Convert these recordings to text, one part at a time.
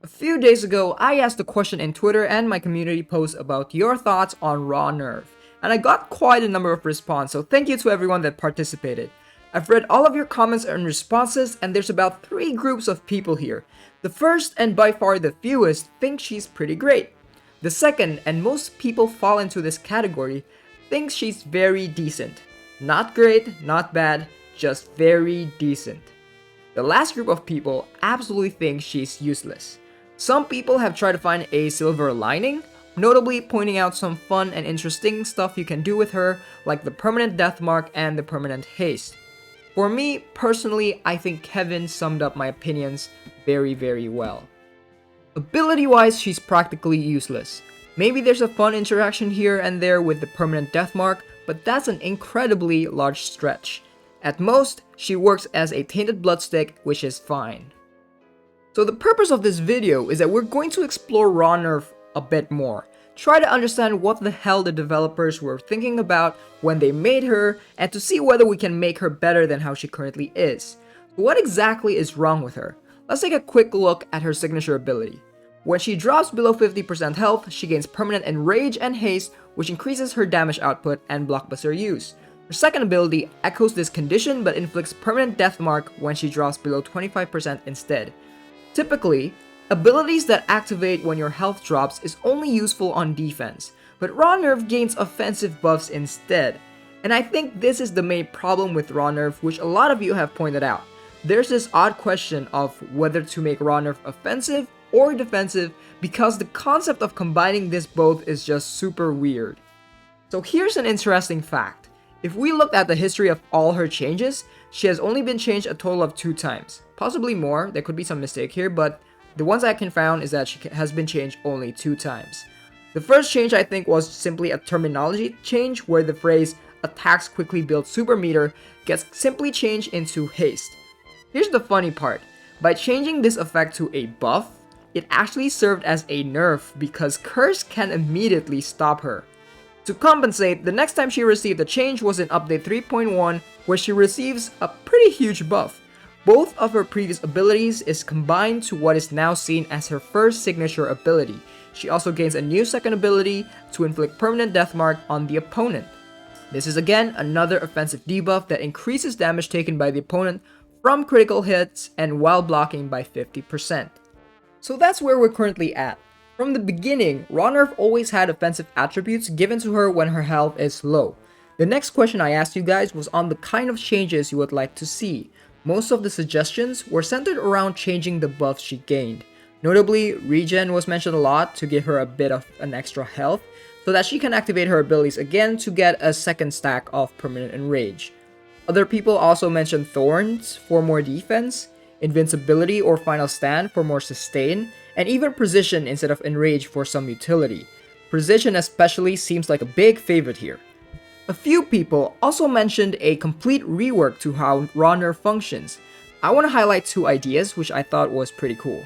A few days ago, I asked a question in Twitter and my community post about your thoughts on Raw Nerv, and I got quite a number of responses, so thank you to everyone that participated. I've read all of your comments and responses, and there's about 3 groups of people here. The first, and by far the fewest, think she's pretty great. The second, and most people fall into this category, thinks she's very decent. Not great, not bad, just very decent. The last group of people absolutely think she's useless. Some people have tried to find a silver lining, notably pointing out some fun and interesting stuff you can do with her, like the permanent death mark and the permanent haste. For me, personally, I think Kevin summed up my opinions very well. Ability-wise, she's practically useless. Maybe there's a fun interaction here and there with the permanent death mark, but that's an incredibly large stretch. At most, she works as a tainted blood stick, which is fine. So the purpose of this video is that we're going to explore Raw Nerv a bit more. Try to understand what the hell the developers were thinking about when they made her, and to see whether we can make her better than how she currently is. So what exactly is wrong with her? Let's take a quick look at her signature ability. When she drops below 50% health, she gains permanent enrage and haste, which increases her damage output and blockbuster use. Her second ability echoes this condition but inflicts permanent death mark when she drops below 25% instead. Typically, abilities that activate when your health drops is only useful on defense, but Raw Nerv gains offensive buffs instead. And I think this is the main problem with Raw Nerv, which a lot of you have pointed out. There's this odd question of whether to make Raw Nerv offensive or defensive because the concept of combining this both is just super weird. So here's an interesting fact. If we look at the history of all her changes, she has only been changed a total of 2 times. Possibly more, there could be some mistake here, but the ones I can find is that she has been changed only 2 times. The first change I think was simply a terminology change where the phrase attacks quickly build super meter gets simply changed into haste. Here's the funny part. By changing this effect to a buff, it actually served as a nerf because Curse can immediately stop her. To compensate, the next time she received a change was in update 3.1 where she receives a pretty huge buff. Both of her previous abilities is combined to what is now seen as her first signature ability. She also gains a new second ability to inflict permanent death mark on the opponent. This is again another offensive debuff that increases damage taken by the opponent from critical hits and while blocking by 50%. So that's where we're currently at. From the beginning, Raw Nerv always had offensive attributes given to her when her health is low. The next question I asked you guys was on the kind of changes you would like to see. Most of the suggestions were centered around changing the buffs she gained. Notably, regen was mentioned a lot to give her a bit of an extra health, so that she can activate her abilities again to get a second stack of permanent enrage. Other people also mentioned thorns for more defense, invincibility or final stand for more sustain, and even precision instead of enrage for some utility. Precision especially seems like a big favorite here. A few people also mentioned a complete rework to how Raw Nerv functions. I want to highlight 2 ideas which I thought was pretty cool.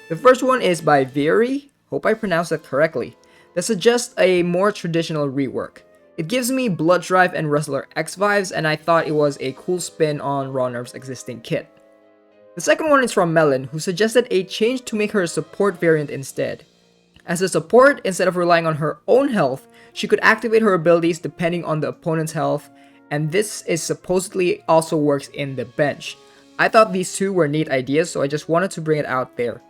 The first one is by Viri, hope I pronounced that correctly, that suggests a more traditional rework. It gives me Blood Drive and Wrestler X vibes, and I thought it was a cool spin on Raw Nerv's existing kit. The second one is from Melon, who suggested a change to make her a support variant instead. As a support, instead of relying on her own health, she could activate her abilities depending on the opponent's health, and this is supposedly also works in the bench. I thought these 2 were neat ideas, so I just wanted to bring it out there.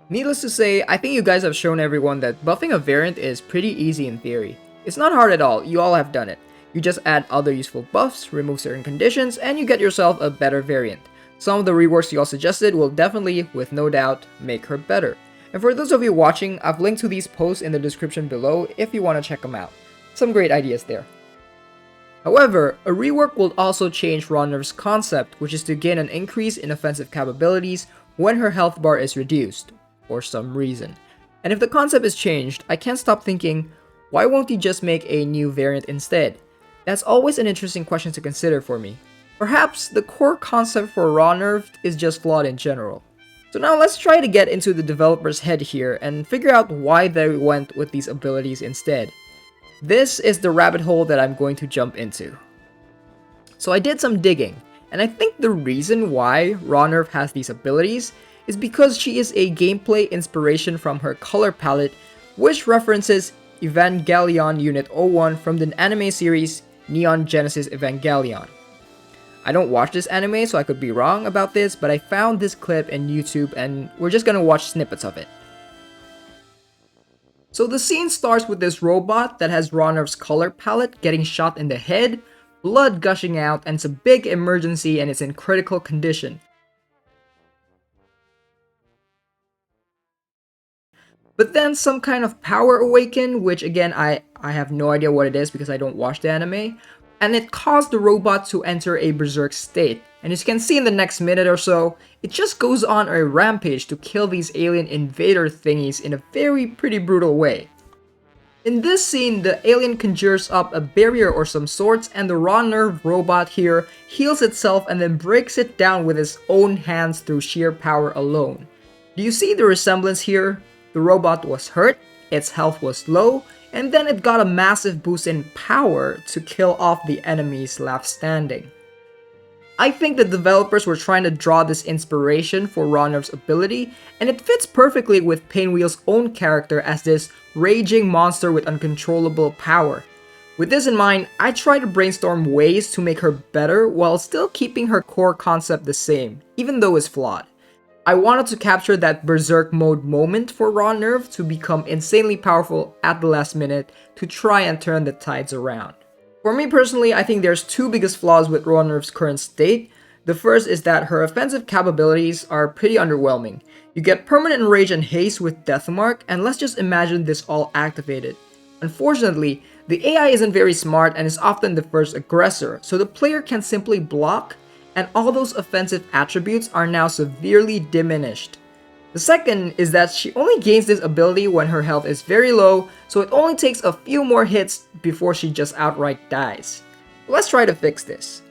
Needless to say, I think you guys have shown everyone that buffing a variant is pretty easy in theory. It's not hard at all, you all have done it. You just add other useful buffs, remove certain conditions, and you get yourself a better variant. Some of the reworks you all suggested will definitely, with no doubt, make her better. And for those of you watching, I've linked to these posts in the description below if you want to check them out. Some great ideas there. However, a rework will also change Raw Nerv's concept, which is to gain an increase in offensive capabilities when her health bar is reduced, for some reason. And if the concept is changed, I can't stop thinking, why won't you just make a new variant instead? That's always an interesting question to consider for me. Perhaps the core concept for Raw Nerv is just flawed in general. So now let's try to get into the developer's head here and figure out why they went with these abilities instead. This is the rabbit hole that I'm going to jump into. So I did some digging, and I think the reason why Raw Nerv has these abilities is because she is a gameplay inspiration from her color palette, which references Evangelion Unit 01 from the anime series Neon Genesis Evangelion. I don't watch this anime, so I could be wrong about this, but I found this clip in YouTube and we're just gonna watch snippets of it. So the scene starts with this robot that has Raw Nerv's color palette getting shot in the head, blood gushing out, and it's a big emergency and it's in critical condition. But then some kind of power awakened, which again I have no idea what it is because I don't watch the anime, and it caused the robot to enter a berserk state. And as you can see in the next minute or so, it just goes on a rampage to kill these alien invader thingies in a pretty brutal way. In this scene, the alien conjures up a barrier or some sorts, and the Raw Nerv robot here heals itself and then breaks it down with its own hands through sheer power alone. Do you see the resemblance here? The robot was hurt, its health was low, and then it got a massive boost in power to kill off the enemies left standing. I think the developers were trying to draw this inspiration for Raw Nerv's ability, and it fits perfectly with Painwheel's own character as this raging monster with uncontrollable power. With this in mind, I tried to brainstorm ways to make her better while still keeping her core concept the same, even though it's flawed. I wanted to capture that berserk mode moment for Raw Nerv to become insanely powerful at the last minute to try and turn the tides around. For me personally, I think there's two biggest flaws with Raw Nerv's current state. The first is that her offensive capabilities are pretty underwhelming. You get permanent rage and haste with Deathmark, and let's just imagine this all activated. Unfortunately, the AI isn't very smart and is often the first aggressor, so the player can simply block, and all those offensive attributes are now severely diminished. The second is that she only gains this ability when her health is very low, so it only takes a few more hits before she just outright dies. Let's try to fix this.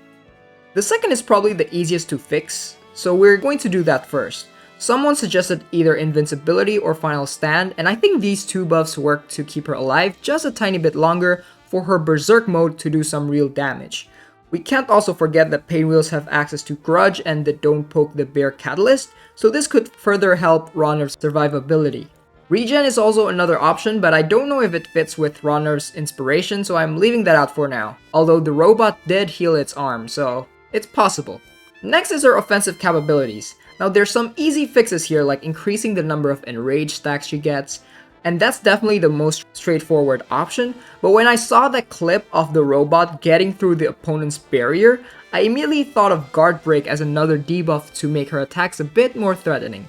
The second is probably the easiest to fix, so we're going to do that first. Someone suggested either Invincibility or Final Stand, and I think these two buffs work to keep her alive just a tiny bit longer for her Berserk mode to do some real damage. We can't also forget that Painwheels have access to Grudge and the Don't Poke the Bear catalyst, so this could further help Raw Nerv's survivability. Regen is also another option, but I don't know if it fits with Raw Nerv's inspiration, so I'm leaving that out for now. Although the robot did heal its arm, so it's possible. Next is her offensive capabilities. Now there's some easy fixes here, like increasing the number of enrage stacks she gets, and that's definitely the most straightforward option, but when I saw that clip of the robot getting through the opponent's barrier, I immediately thought of Guard Break as another debuff to make her attacks a bit more threatening.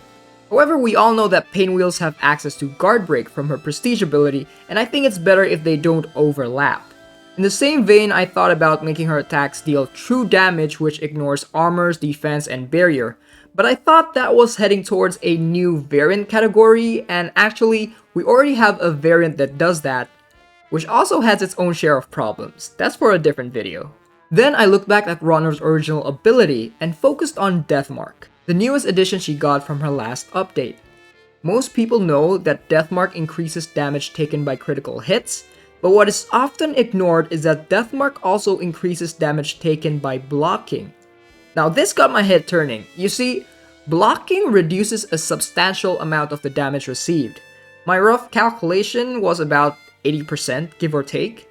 However, we all know that Painwheels have access to Guard Break from her Prestige ability, and I think it's better if they don't overlap. In the same vein, I thought about making her attacks deal true damage which ignores armors, defense, and barrier, but I thought that was heading towards a new variant category, and actually, we already have a variant that does that, which also has its own share of problems. That's for a different video. Then I looked back at Raw Nerv's original ability and focused on Deathmark, the newest addition she got from her last update. Most people know that Deathmark increases damage taken by critical hits, but what is often ignored is that Deathmark also increases damage taken by blocking. Now this got my head turning. You see, blocking reduces a substantial amount of the damage received. My rough calculation was about 80%, give or take.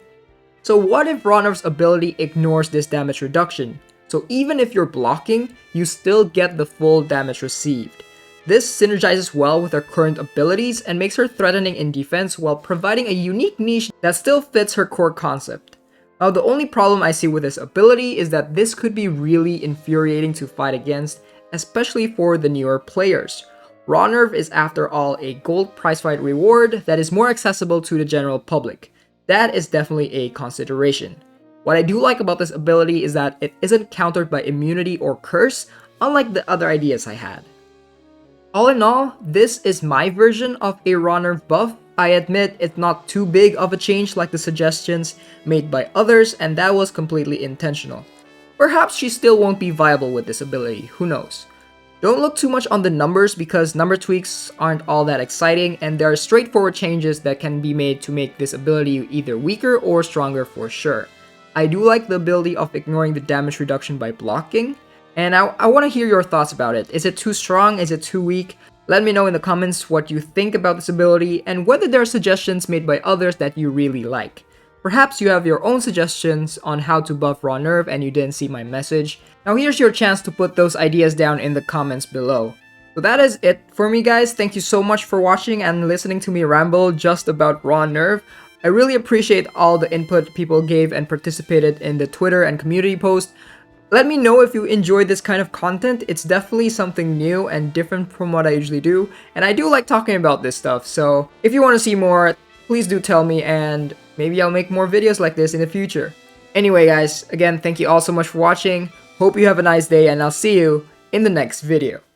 So what if Raw Nerv's ability ignores this damage reduction? So even if you're blocking, you still get the full damage received. This synergizes well with her current abilities and makes her threatening in defense while providing a unique niche that still fits her core concept. Now the only problem I see with this ability is that this could be really infuriating to fight against, especially for the newer players. Raw Nerv is after all a gold prize fight reward that is more accessible to the general public. That is definitely a consideration. What I do like about this ability is that it isn't countered by immunity or curse, unlike the other ideas I had. All in all, this is my version of a Raw Nerv buff. I admit it's not too big of a change like the suggestions made by others, and that was completely intentional. Perhaps she still won't be viable with this ability, who knows. Don't look too much on the numbers because number tweaks aren't all that exciting, and there are straightforward changes that can be made to make this ability either weaker or stronger for sure. I do like the ability of ignoring the damage reduction by blocking. And I want to hear your thoughts about it. Is it too strong? Is it too weak? Let me know in the comments what you think about this ability and whether there are suggestions made by others that you really like. Perhaps you have your own suggestions on how to buff Raw Nerv and you didn't see my message. Now here's your chance to put those ideas down in the comments below. So that is it for me, guys. Thank you so much for watching and listening to me ramble just about Raw Nerv. I really appreciate all the input people gave and participated in the Twitter and community post. Let me know if you enjoy this kind of content. It's definitely something new and different from what I usually do, and I do like talking about this stuff, so if you want to see more, please do tell me, and maybe I'll make more videos like this in the future. Anyway guys, again, thank you all so much for watching. Hope you have a nice day, and I'll see you in the next video.